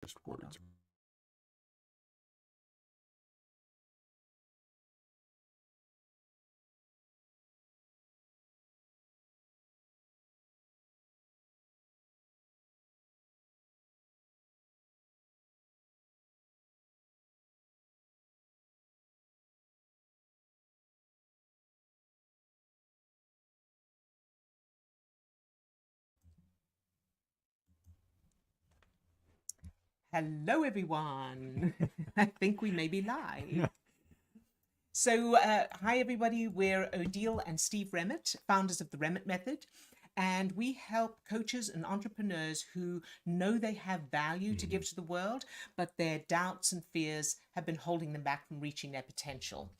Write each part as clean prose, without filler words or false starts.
Just words. Hello, everyone. I think we may be live. So, hi, everybody. We're Odile and Steve Remmett, founders of the Remmett Method. And we help coaches and entrepreneurs who know they have value to give to the world, but their doubts and fears have been holding them back from reaching their potential.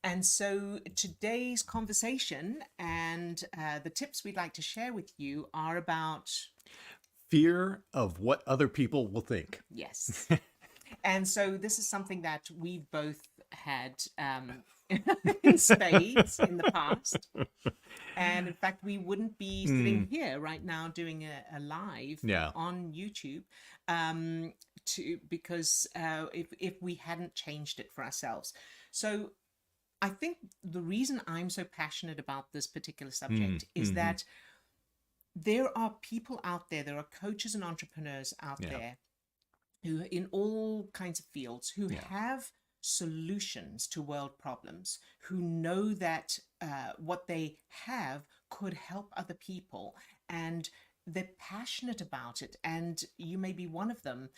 And so today's conversation and the tips we'd like to share with you are about, Fear of what other people will think. yes. And so this is something that we've both had in spades in the past. And in fact, we wouldn't be sitting here right now doing a live Yeah. on YouTube because if we hadn't changed it for ourselves. So I think the reason I'm so passionate about this particular subject is that there are people out there, there are coaches and entrepreneurs out Yeah. there who in all kinds of fields who Yeah. have solutions to world problems, who know that what they have could help other people, and they're passionate about it, and you may be one of them,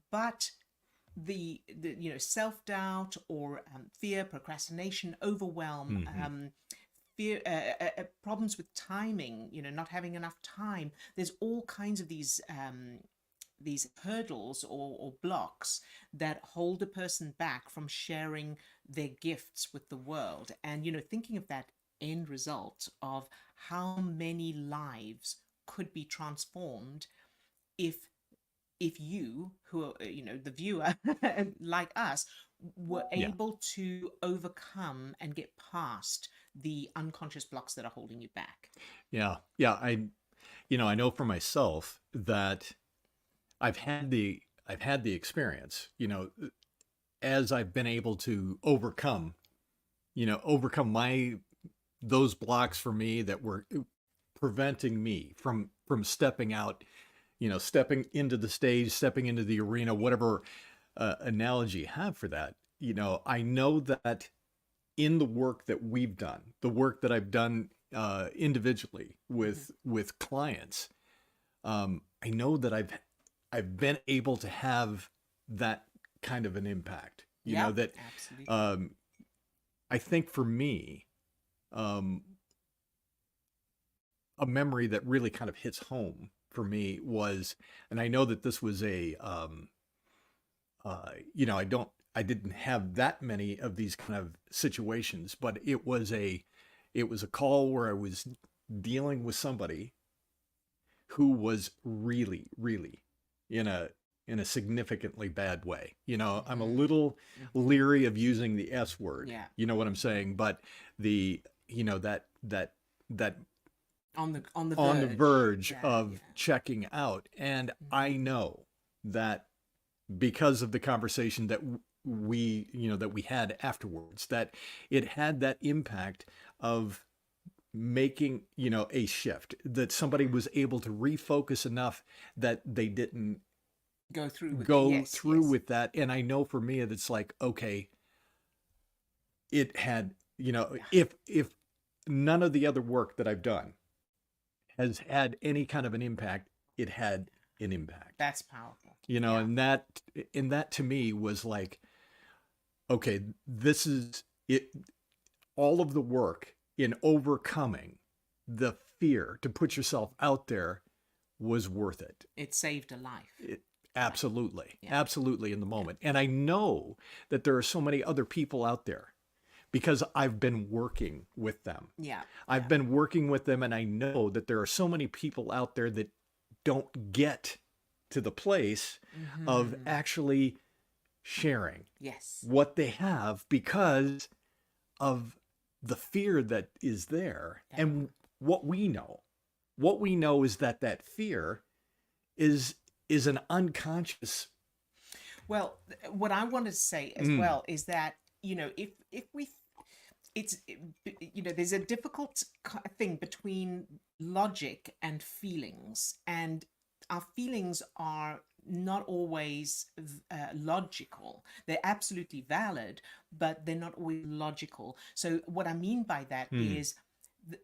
but the self-doubt or fear, procrastination, overwhelm, fear, problems with timing, not having enough time. There's all kinds of these hurdles or blocks that hold a person back from sharing their gifts with the world. And thinking of that end result of how many lives could be transformed if you, who are, the viewer, like us, were Yeah. able to overcome and get past the unconscious blocks that are holding you back. Yeah. Yeah. I know for myself that I've had the experience, as I've been able to overcome those blocks for me that were preventing me from stepping out, stepping into the stage, stepping into the arena, whatever analogy you have for that. I know that in the work that we've done, the work that I've done individually Mm-hmm. with clients, I know that I've been able to have that kind of an impact. Yeah, That absolutely. um, I think for me, um, a memory that really kind of hits home for me was, and I know that this was I didn't have that many of these kind of situations, but it was a call where I was dealing with somebody who was really, really in a significantly bad way. I'm a Mm-hmm. little Mm-hmm. leery of using the S word. Yeah. You know what I'm saying? But that On the on the verge. verge Yeah, of yeah. checking out. And I Mm-hmm. know that because of the conversation that we had afterwards, that it had that impact of making a shift, that somebody was able to refocus enough that they didn't Go through with it. go Yes, through yes. with that. And I know for me it's like, okay, it had, if none of the other work that I've done has had any kind of an impact, it had an impact. That's powerful. Yeah. And that to me was like, okay, this is it. All of the work in overcoming the fear to put yourself out there was worth it. It saved a life. It Right. absolutely, Yeah. absolutely in the Yeah. moment. And I know that there are so many other people out there because I've been working with them. Yeah. I've Yeah. been working with them, and I know that there are so many people out there that don't get to the place of Mm-hmm. actually sharing Yes. what they have because of the fear that is there. Yeah. And what we know is that fear is an unconscious Well, what I wanted to say as Mm, well is that, if we it's there's a difficult thing between logic and feelings, and our feelings are not always logical. They're absolutely valid, but they're not always logical. So what I mean by that mm, is, the,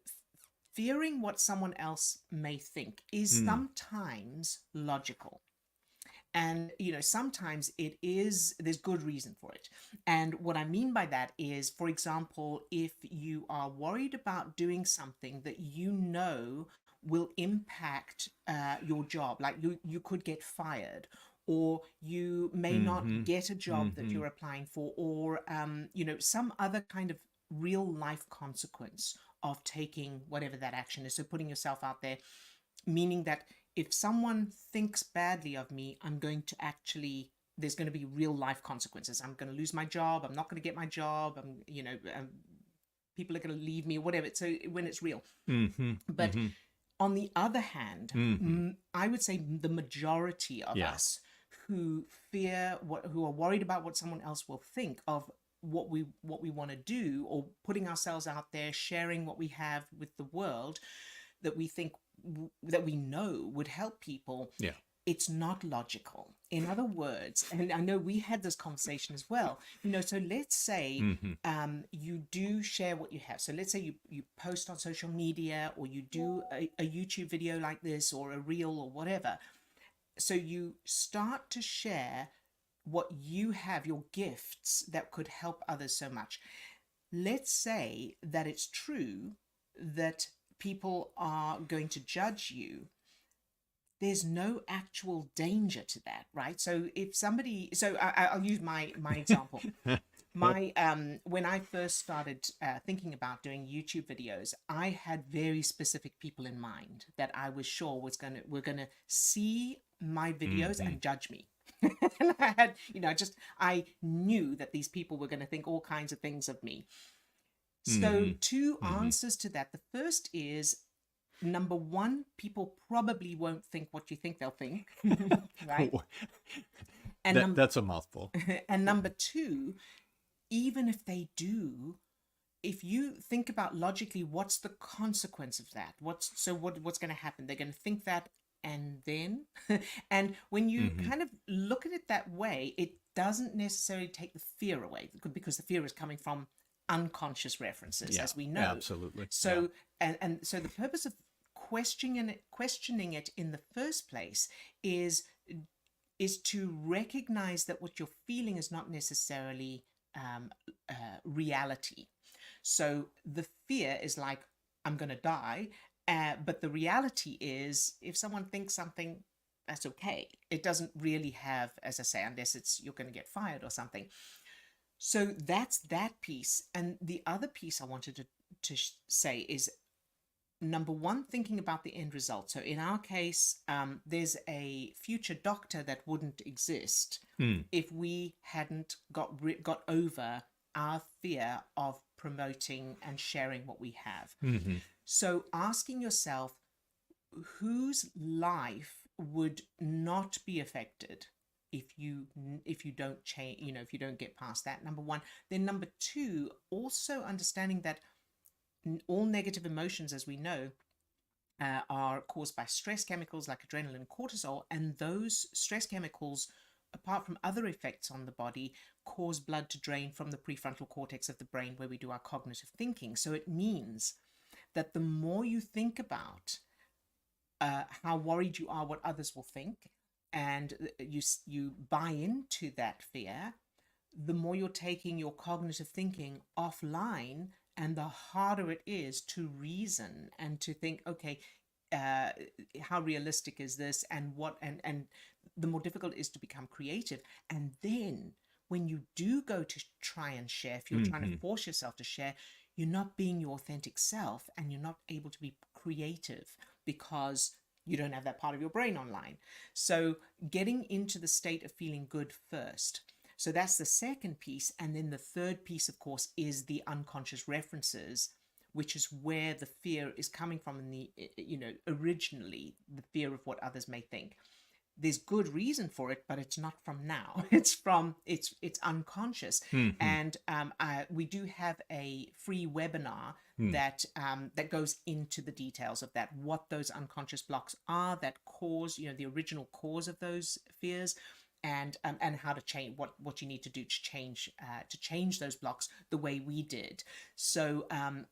fearing what someone else may think is mm, sometimes logical, and sometimes it is, there's good reason for it. And what I mean by that is, for example, if you are worried about doing something that will impact your job, like you could get fired, or you may not mm-hmm, get a job that mm-hmm. you're applying for, or some other kind of real life consequence of taking whatever that action is. So putting yourself out there, meaning that if someone thinks badly of me, I'm going to actually, there's going to be real life consequences. I'm going to lose my job. I'm not going to get my job. People are going to leave me, whatever. So when it's real. Mm-hmm. But Mm-hmm. on the other hand, Mm-hmm. I would say the majority of Yeah. us who who are worried about what someone else will think of what we want to do, or putting ourselves out there, sharing what we have with the world, that we think that we know would help people, Yeah. it's not logical. In other words, and I know we had this conversation as well, so let's say Mm-hmm. you do share what you have. So let's say you post on social media, or you do a YouTube video like this, or a reel, or whatever. So you start to share what you have, your gifts that could help others so much. Let's say that it's true that people are going to judge you. There's no actual danger to that, right? So if somebody, so I'll use my example. My When I first started thinking about doing YouTube videos, I had very specific people in mind that I was sure were gonna see my videos Mm-hmm. and judge me. And I had, I knew that these people were going to think all kinds of things of me. So, Mm-hmm. two Mm-hmm. answers to that. The first is, number one, people probably won't think what you think they'll think, right? And That's a mouthful. and number two, even if they do, if you think about logically, what's the consequence of that? What's going to happen? They're going to think that, and then, and when you Mm-hmm. kind of look at it that way, it doesn't necessarily take the fear away, because the fear is coming from unconscious references, Yeah. as we know. Absolutely. Yeah. So, and so the purpose of questioning it in the first place is to recognize that what you're feeling is not necessarily reality. So the fear is like, I'm going to die. But the reality is, if someone thinks something, that's okay. It doesn't really have, as I say, unless it's you're going to get fired or something. So that's that piece. And the other piece I wanted to say is, number one, thinking about the end result. So in our case, there's a future doctor that wouldn't exist Mm. if we hadn't got over our fear of promoting and sharing what we have. Mm-hmm. So asking yourself, whose life would not be affected if you don't change, if you don't get past that, number one. Then number two, also understanding that all negative emotions, as we know, are caused by stress chemicals like adrenaline and cortisol, and those stress chemicals, apart from other effects on the body, cause blood to drain from the prefrontal cortex of the brain, where we do our cognitive thinking. So it means that the more you think about how worried you are what others will think, and you buy into that fear, the more you're taking your cognitive thinking offline, and the harder it is to reason and to think, okay, uh, how realistic is this, and and the more difficult it is to become creative. And then when you do go to try and share, if you're trying to Mm-hmm. force yourself to share, you're not being your authentic self, and you're not able to be creative, because you don't have that part of your brain online. So getting into the state of feeling good first. So that's the second piece. And then the third piece, of course, is the unconscious references, which is where the fear is coming from, in the, originally, the fear of what others may think. there's good reason for it, but it's not from now. It's unconscious. Hmm. And we do have a free webinar Hmm. that goes into the details of that, what those unconscious blocks are that cause, the original cause of those fears, and how to change, what you need to do to change those blocks the way we did. So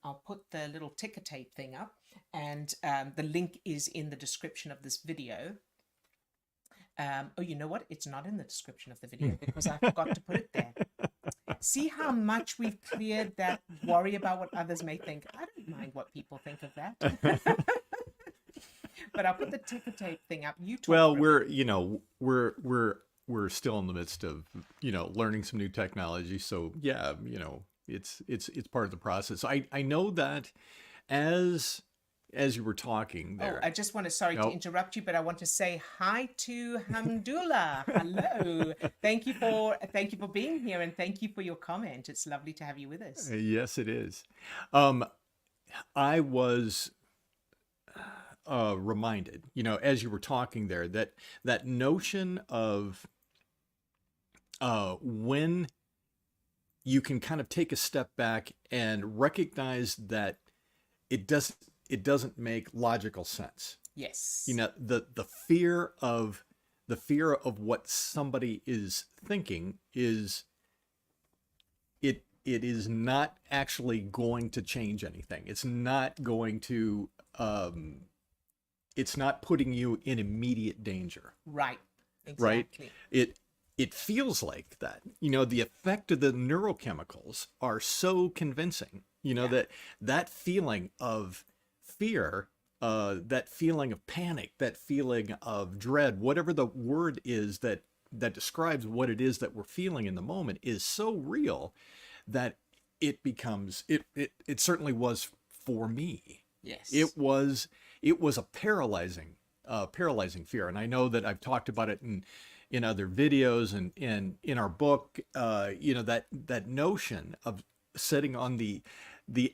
I'll put the little ticker tape thing up, and the link is in the description of this video. Oh, you know what? It's not in the description of the video because I forgot to put it there. See how much we've cleared that worry about what others may think. I don't mind what people think of that. But I'll put the ticker tape thing up. You talk. Well, for a bit. we're still in the midst of, learning some new technology. So yeah, it's part of the process. I know that as you were talking Oh, there. I just want to, sorry to Nope. interrupt you, but I want to say hi to Hamdullah. Hello. Thank you for being here, and thank you for your comment. It's lovely to have you with us. Yes, it is. Um, I was reminded, as you were talking there, that notion of when you can kind of take a step back and recognize that it doesn't it doesn't make logical sense. Yes. The fear of what somebody is thinking it is not actually going to change anything. It's not going to it's not putting you in immediate danger, Right. right? Exactly. It feels like that. The effect of the neurochemicals are so convincing. Yeah. That feeling of fear, that feeling of panic, that feeling of dread, whatever the word is that describes what it is that we're feeling in the moment, is so real that it certainly was for me. Yes. It was a paralyzing fear. And I know that I've talked about it in other videos and in our book, that notion of sitting on the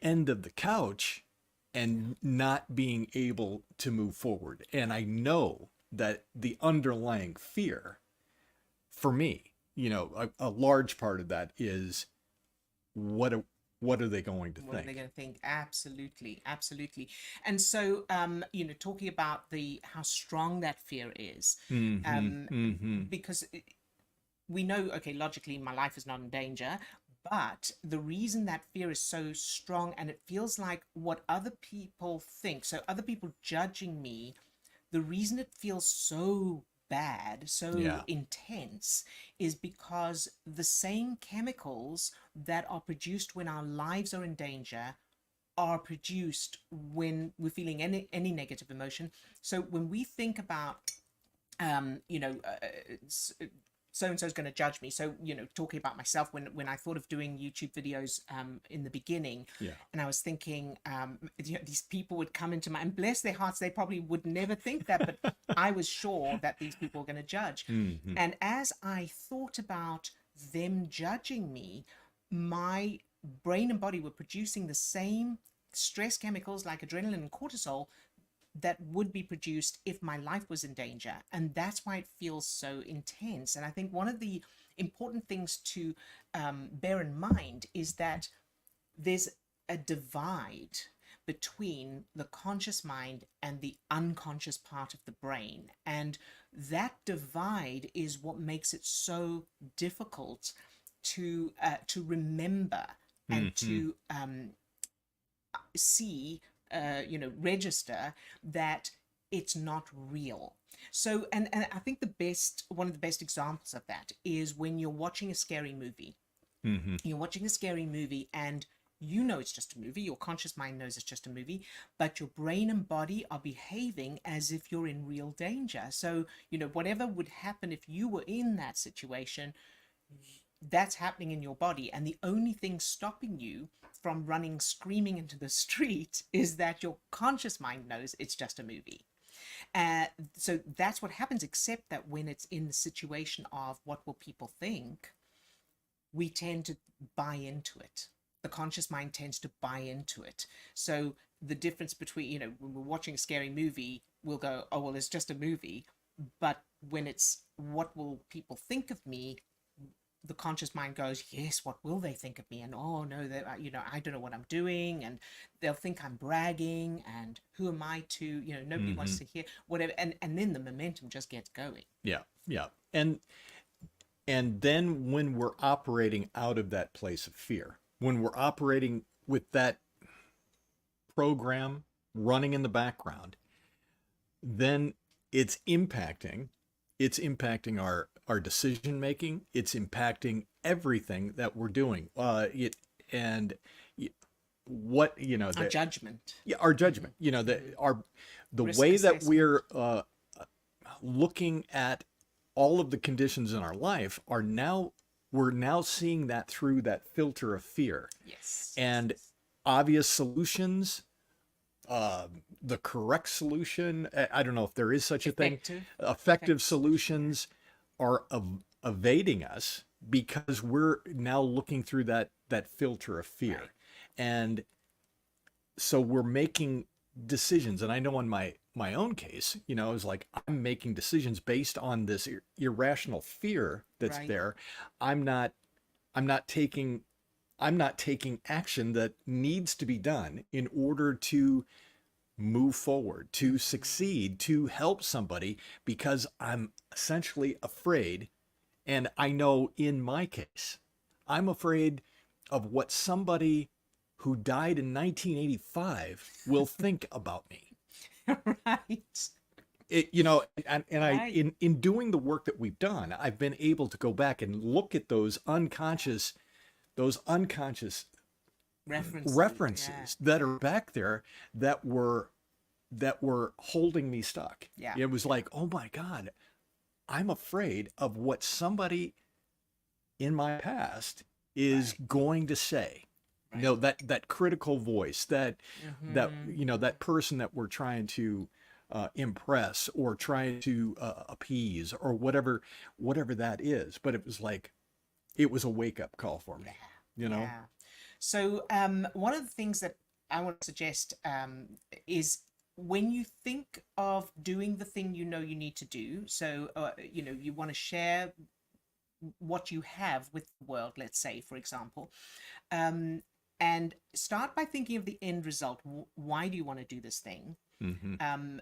end of the couch and not being able to move forward. And I know that the underlying fear for me, a large part of that is what are, what are they going to What are they think? going to think? Absolutely, absolutely. And so, talking about the how strong that fear is, Mm-hmm. um, Mm-hmm. because we know, okay, logically, my life is not in danger, but the reason that fear is so strong, and it feels like what other people think, so other people judging me, the reason it feels so bad, so Yeah. intense, is because the same chemicals that are produced when our lives are in danger are produced when we're feeling any negative emotion. So when we think about um, you know, so and so is going to judge me. So, talking about myself, when I thought of doing YouTube videos in the beginning, Yeah. and I was thinking, these people would come into my, and bless their hearts, they probably would never think that, but I was sure that these people were going to judge. Mm-hmm. And as I thought about them judging me, my brain and body were producing the same stress chemicals like adrenaline and cortisol that would be produced if my life was in danger. And that's why it feels so intense. And I think one of the important things to bear in mind is that there's a divide between the conscious mind and the unconscious part of the brain. And that divide is what makes it so difficult to remember and Mm-hmm. to see, register that it's not real. So, and I think one of the best examples of that is when you're watching a scary movie. Mm-hmm. You're watching a scary movie, and it's just a movie. Your conscious mind knows it's just a movie, but your brain and body are behaving as if you're in real danger. So, whatever would happen if you were in that situation, that's happening in your body, and the only thing stopping you from running screaming into the street is that your conscious mind knows it's just a movie. So that's what happens, except that when it's in the situation of what will people think, we tend to buy into it. The conscious mind tends to buy into it. So the difference between, when we're watching a scary movie, we'll go, oh, well, it's just a movie. But when it's what will people think of me, the conscious mind goes, yes, what will they think of me? And oh no, that I don't know what I'm doing, and they'll think I'm bragging, and who am I to, nobody wants Hmm. to hear whatever, and then the momentum just gets going. Yeah, yeah. And then when we're operating out of that place of fear, when we're operating with that program running in the background, then it's impacting our decision making. It's impacting everything that we're doing. It and what Our judgment. yeah, our Hmm. judgment. Hmm. The Risk way that assessment. we're looking at all of the conditions in our life are now we're now seeing that through that filter of fear Yes, yes, and yes. obvious solutions, uh, the correct solution. I don't know if there is such a thing. Effective Effective solution. Yeah. solutions are evading us because we're now looking through that filter of Right. fear, and so we're making decisions. And I know in my own case, it was like I'm making decisions based on this irrational fear that's Right. there. I'm not I'm not taking I'm not taking action that needs to be done in order to move forward, to Hmm. succeed, to help somebody because I'm essentially afraid. And I know in my case, I'm afraid of what somebody who died in 1985 will think about me. Right. And I Right. in doing the work that we've done, I've been able to go back and look at those unconscious References. Yeah. references that Yeah. are back there that were holding me stuck. Yeah. It was Yeah. like, oh my God, I'm afraid of what somebody in my past is Right. going to say. Right. That critical voice, Hmm. that person that we're trying to impress or trying to appease or whatever that is. But it was like it was a wake up call for Yeah. me. You know. Yeah. So, one of the things that I want to suggest is when you think of doing the thing you know you need to do, so you want to share what you have with the world, let's say, for example, um, and start by thinking of the end result. Why do you want to do this thing? Mm-hmm.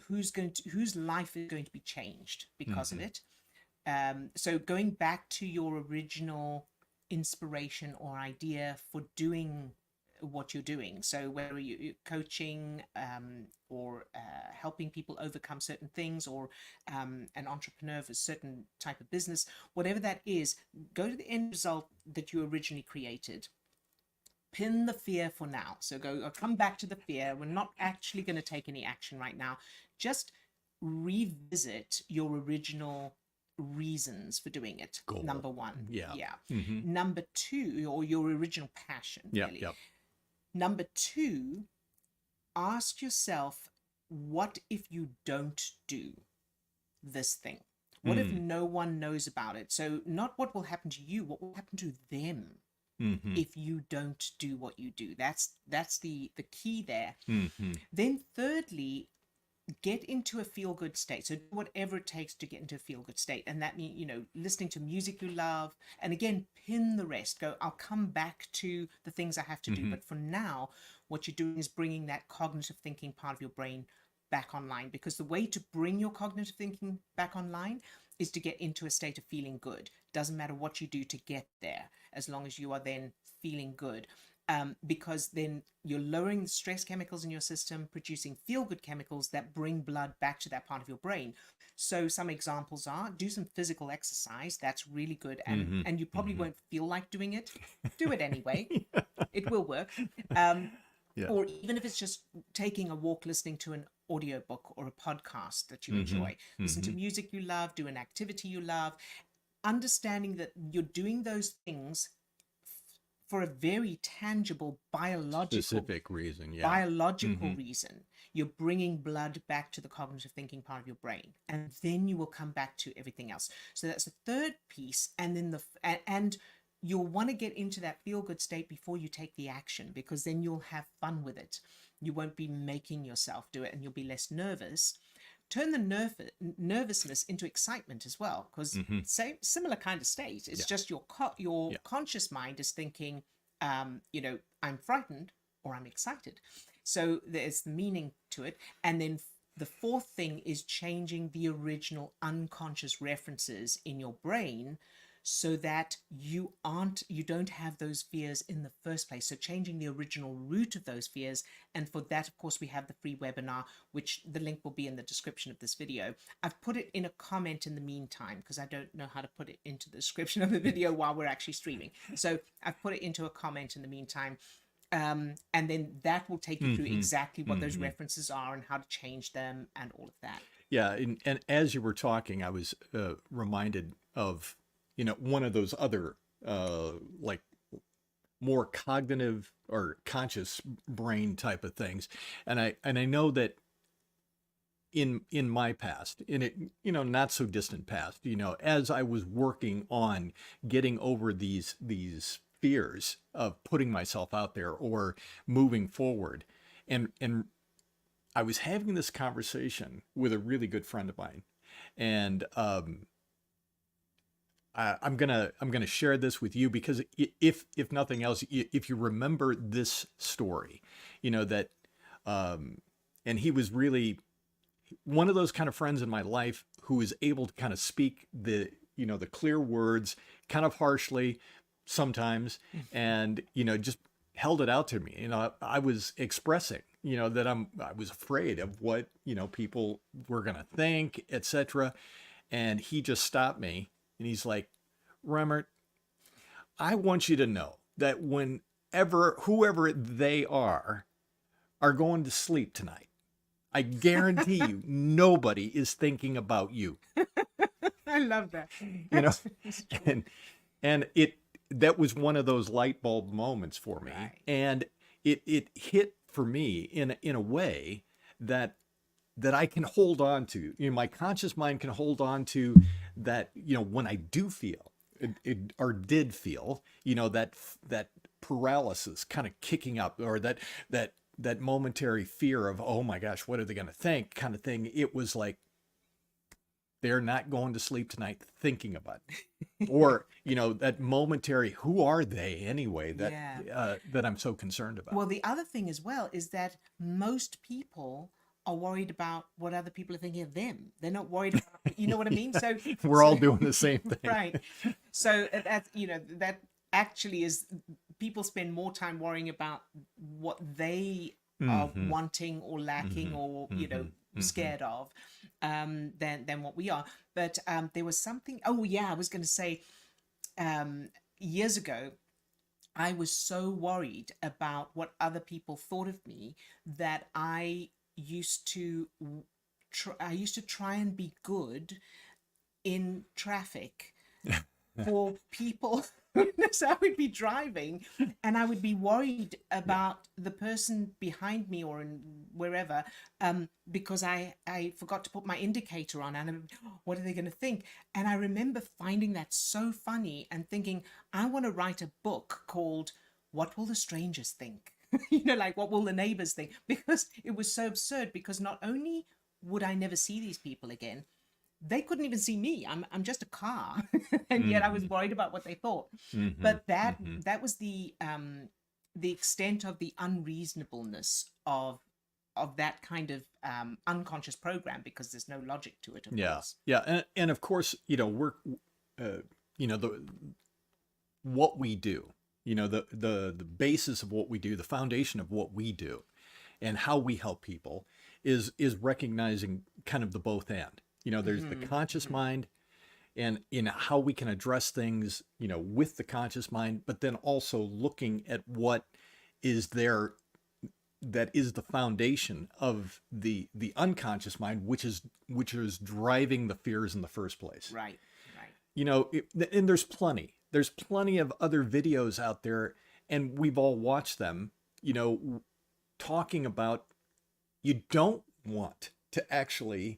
Whose life is going to be changed because of Mm-hmm. it? So going back to your original inspiration or idea for doing what you're doing. So whether you're coaching or helping people overcome certain things, or an entrepreneur for a certain type of business, whatever that is, go to the end result that you originally created. Pin the fear for now. So come back to the fear. We're not actually going to take any action right now. Just revisit your original reasons for doing it. Goal. Number one. Yeah. Yeah. Mm-hmm. Number two, or your original passion, Yeah. really. Yeah. Number two, ask yourself, what if you don't do this thing? What if Mm. no one knows about it? So, not what will happen to you, what will happen to them Mm-hmm. if you don't do what you do? That's the key there. Mm-hmm. Then thirdly, get into a feel good state. So do whatever it takes to get into a feel good state. And that means, listening to music you love. And again, pin the rest. Go, I'll come back to the things I have to do. Mm-hmm. But for now, what you're doing is bringing that cognitive thinking part of your brain back online. Because the way to bring your cognitive thinking back online is to get into a state of feeling good. Doesn't matter what you do to get there, as long as you are then feeling good. Because then you're lowering the stress chemicals in your system, producing feel good chemicals that bring blood back to that part of your brain. So some examples are, do some physical exercise. That's really good, and Mm-hmm. and you probably Mm-hmm. won't feel like doing it. Do it anyway. It will work. Um, Yeah. or even if it's just taking a walk, listening to an audiobook or a podcast that you Mm-hmm. enjoy, listen to Mm-hmm. music you love, do an activity you love, understanding that you're doing those things for a very tangible Specific reason. Yeah. biological Mm-hmm. reason. You're bringing blood back to the cognitive thinking part of your brain, and then you will come back to everything else. So that's the third piece. And then and you'll want to get into that feel good state before you take the action, because then you'll have fun with it. You won't be making yourself do it, and you'll be less nervous turn the nervousness into excitement as well, because same similar kind of state. It's just your conscious mind is thinking, I'm frightened or I'm excited. So there's the meaning to it. And then the fourth thing is changing the original unconscious references in your brain so that you don't have those fears in the first place. So changing the original root of those fears. And for that, of course, we have the free webinar, which the link will be in the description of this video. I've put it in a comment in the meantime, because I don't know how to put it into the description of the video while we're actually streaming. So I've put it into a comment in the meantime. And then that will take you through exactly what those references are and how to change them and all of that. Yeah. And as you were talking, I was reminded of, one of those other like more cognitive or conscious brain type of things. And I know that in my past, in it, not so distant past, as I was working on getting over these fears of putting myself out there or moving forward, and I was having this conversation with a really good friend of mine, and I'm gonna share this with you because if nothing else, if you remember this story, that, and he was really one of those kind of friends in my life who is able to kind of speak the clear words, kind of harshly sometimes, and just held it out to me. I was expressing, that I was afraid of what people were gonna think, etc. And he just stopped me. And he's like, Remert, I want you to know that whoever they are going to sleep tonight. I guarantee you, nobody is thinking about you. I love that. And that was one of those light bulb moments for me. Right. And it hit for me in a way that I can hold on to. My conscious mind can hold on to that, when I do feel or did feel, that paralysis kind of kicking up, or that momentary fear of, oh my gosh, what are they going to think kind of thing. It was like, they're not going to sleep tonight thinking about it. Or, that momentary, who are they anyway, that I'm so concerned about. Well, the other thing as well is that most people are worried about what other people are thinking of them. They're not worried about, you know what I mean? So we're all doing the same thing. Right. So that, that actually is, people spend more time worrying about what they are wanting or lacking or, scared of, than what we are. But there was something, I was going to say, years ago, I was so worried about what other people thought of me that I used to try and be good in traffic for people. So I would be driving and I would be worried about the person behind me or in wherever, because I forgot to put my indicator on, and what are they going to think? And I remember finding that so funny and thinking, I want to write a book called What Will the Strangers Think? Like, what will the neighbors think? Because it was so absurd, because not only would I never see these people again, they couldn't even see me. I'm just a car. And yet I was worried about what they thought. But that was the extent of the unreasonableness of that kind of unconscious program, because there's no logic to it, of course. Yeah. And of course, we're what we do, the basis of what we do, the foundation of what we do and how we help people is recognizing kind of the both and. There's the conscious mind, and in how we can address things, with the conscious mind, but then also looking at what is there that is the foundation of the unconscious mind, which is driving the fears in the first place. Right. And there's plenty of other videos out there, and we've all watched them, talking about you don't want to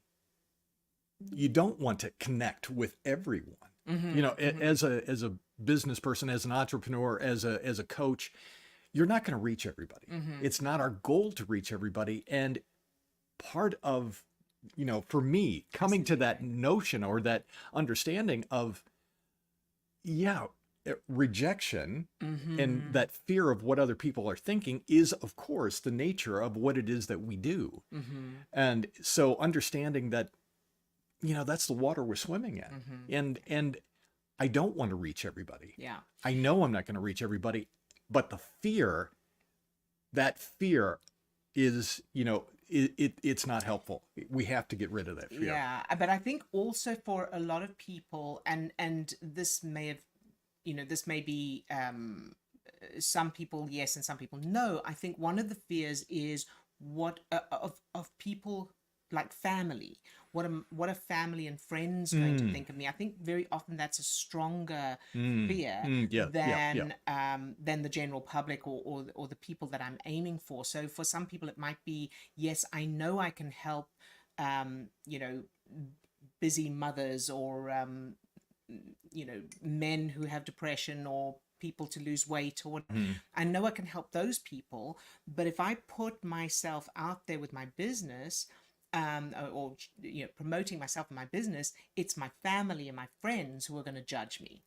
connect with everyone. As a business person, as an entrepreneur, as a coach, you're not going to reach everybody. It's not our goal to reach everybody. And part of for me, coming to that Absolutely. notion or that understanding of, yeah, rejection and Mm-hmm. that fear of what other people are thinking is, of course, the nature of what it is that we do. Mm-hmm. And so understanding that, that's the water we're swimming Mm-hmm. in. And I don't want to reach everybody. Yeah. I know I'm not going to reach everybody, but that fear is, it's not helpful. We have to get rid of that fear. Yeah, but I think also for a lot of people, and this may have, this may be some people yes and some people no. I think one of the fears is what of people like family. What are family and friends going to Mm, think of me? I think very often that's a stronger fear yeah, yeah, yeah. than the general public or the people that I'm aiming for. So for some people, it might be yes, I know I can help um, you know, busy mothers or men who have depression or people to lose weight or what. Mm, I know I can help those people, but if I put myself out there with my business, or promoting myself and my business, it's my family and my friends who are going to judge me.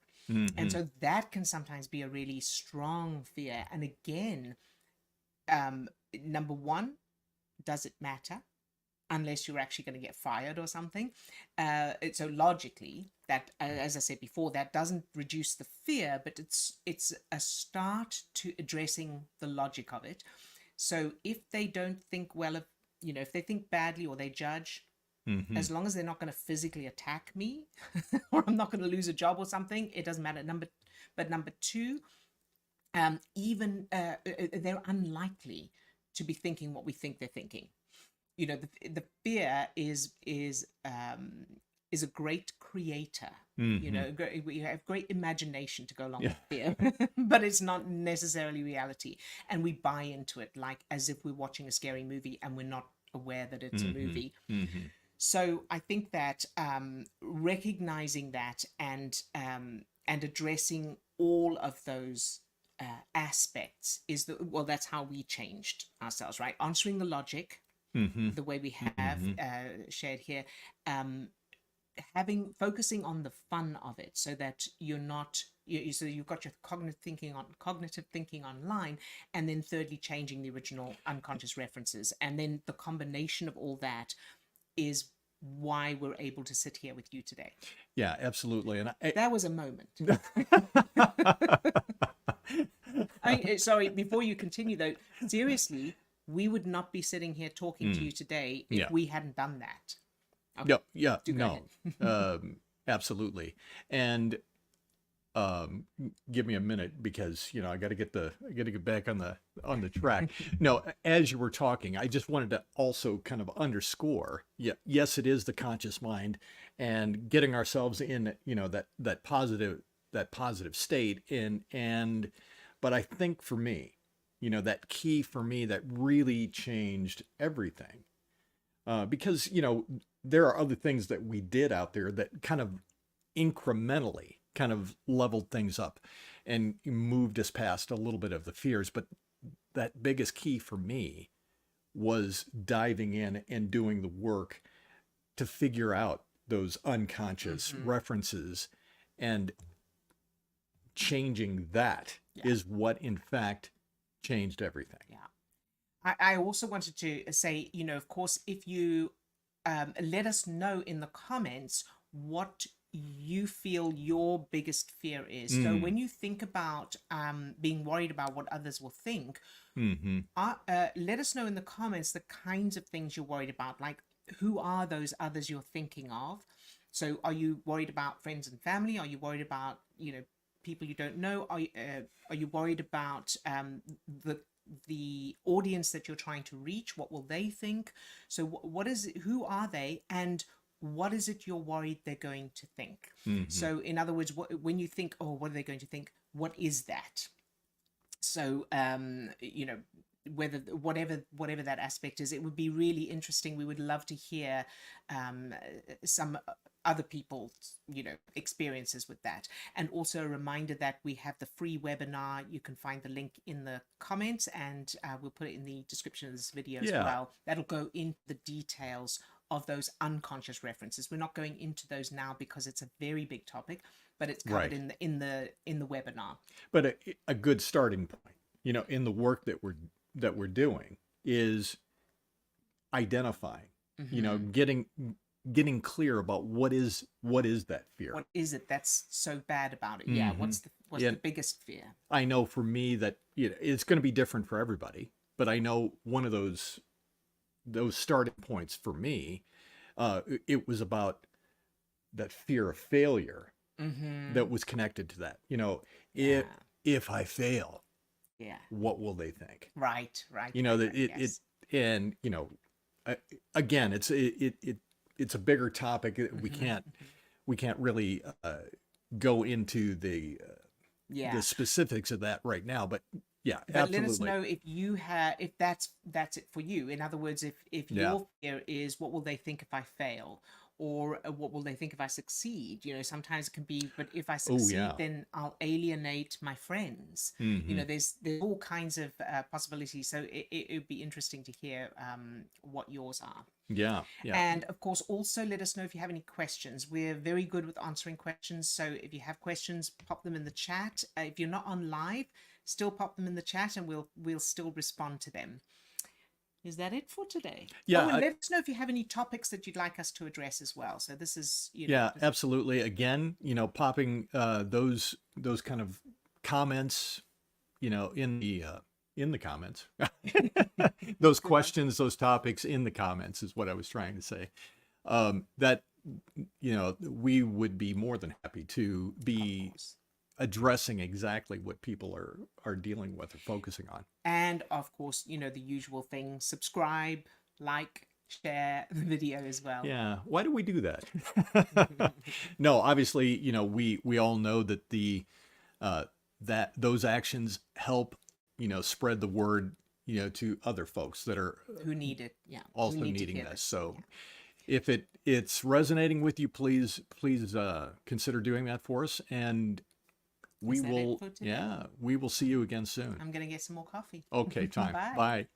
And hmm so that can sometimes be a really strong fear. And again, number one, does it matter? Unless you're actually going to get fired or something. So logically, that, as I said before, that doesn't reduce the fear, but it's a start to addressing the logic of it. So if they don't think well of, if they think badly or they judge, hmm as long as they're not going to physically attack me or I'm not going to lose a job or something, it doesn't matter. But number two, even they're unlikely to be thinking what we think they're thinking. The fear is a great creator. hmm We have great imagination to go along Yeah. with fear, but it's not necessarily reality, and we buy into it like as if we're watching a scary movie and we're not aware that it's a hmm movie. hmm So I think that recognizing that and addressing all of those aspects is that's how we changed ourselves, right? Answering the logic hmm the way we have hmm shared here, um, focusing on the fun of it, so that you're not so you've got your cognitive thinking online, and then thirdly, changing the original unconscious references, and then the combination of all that is why we're able to sit here with you today. Yeah, absolutely. And I, That was a moment. Sorry, before you continue though, seriously, we would not be sitting here talking to mm, you today if yeah. we hadn't done that. Okay, Yeah, yeah, do go ahead. no, absolutely. And give me a minute because I got to get back on the track. No, as you were talking, I just wanted to also kind of underscore, yeah, yes, it is the conscious mind and getting ourselves in, that positive state and but I think for me, that key for me that really changed everything because there are other things that we did out there that kind of incrementally kind of leveled things up and moved us past a little bit of the fears. But that biggest key for me was diving in and doing the work to figure out those unconscious Mm-hmm. references and changing that Yeah, is what in fact changed everything. yeah. I also wanted to say, of course, if you let us know in the comments what you feel your biggest fear is. So Mm, when you think about being worried about what others will think, mm-hmm. let us know in the comments the kinds of things you're worried about. Like, who are those others you're thinking of? So, are you worried about friends and family? Are you worried about people you don't know? Are you worried about the audience that you're trying to reach? What will they think? So, who are they, and what is it you're worried they're going to think? Mm-hmm. So, in other words, when you think, oh, what are they going to think? What is that? So whatever that aspect is, it would be really interesting. We would love to hear some other people's experiences with that. And also a reminder that we have the free webinar. You can find the link in the comments, and we'll put it in the description of this video as Yeah. well. That'll go into the details of those unconscious references. We're not going into those now because it's a very big topic, but it's covered Right. in the webinar. But a good starting point, in the work that we're doing is identifying, Hmm. getting clear about what is that fear. What is it that's so bad about it? Yeah. Hmm. What's Yeah, the biggest fear? I know for me that it's going to be different for everybody, but I know one of those starting points for me, it was about that fear of failure that Hmm. was connected to that. If Yeah. if I fail, Yeah. what will they think? Right. Right. Right. That Right. it Yes. and uh, again, it's a bigger topic. We Hmm. can't Hmm. we can't really go into the Yeah. specifics of that right now, but yeah, But let us absolutely. know if you have, if that's it for you. In other words, if Yeah. your fear is what will they think if I fail, or what will they think if I succeed? Sometimes it can be, but if I Oh succeed, yeah. then I'll alienate my friends. Hmm. There's all kinds of possibilities. So it would be interesting to hear what yours are. Yeah. Yeah. And of course, also let us know if you have any questions. We're very good with answering questions. So if you have questions, pop them in the chat. If you're not on live, still pop them in the chat and we'll still respond to them. Is that it for today? Yeah. Oh, and let us know if you have any topics that you'd like us to address as well. So this is, Yeah, this is absolutely. Again, popping those kind of comments, in the comments. Those good one. questions, those topics in the comments is what I was trying to say. That we would be more than happy to Of be course. addressing exactly what people are dealing with or focusing on. And of course, the usual thing, subscribe, like, share the video as well. Yeah, why do we do that? No, obviously, we all know that uh, that those actions help, spread the word, to other folks that are Who need it? Yeah. Who also need to needing hear this. this? So Yeah. if it's resonating with you, please consider doing that for us, and Is that it for today? we will see you again soon. I'm going to get some more coffee. Okay, time. Bye. Bye.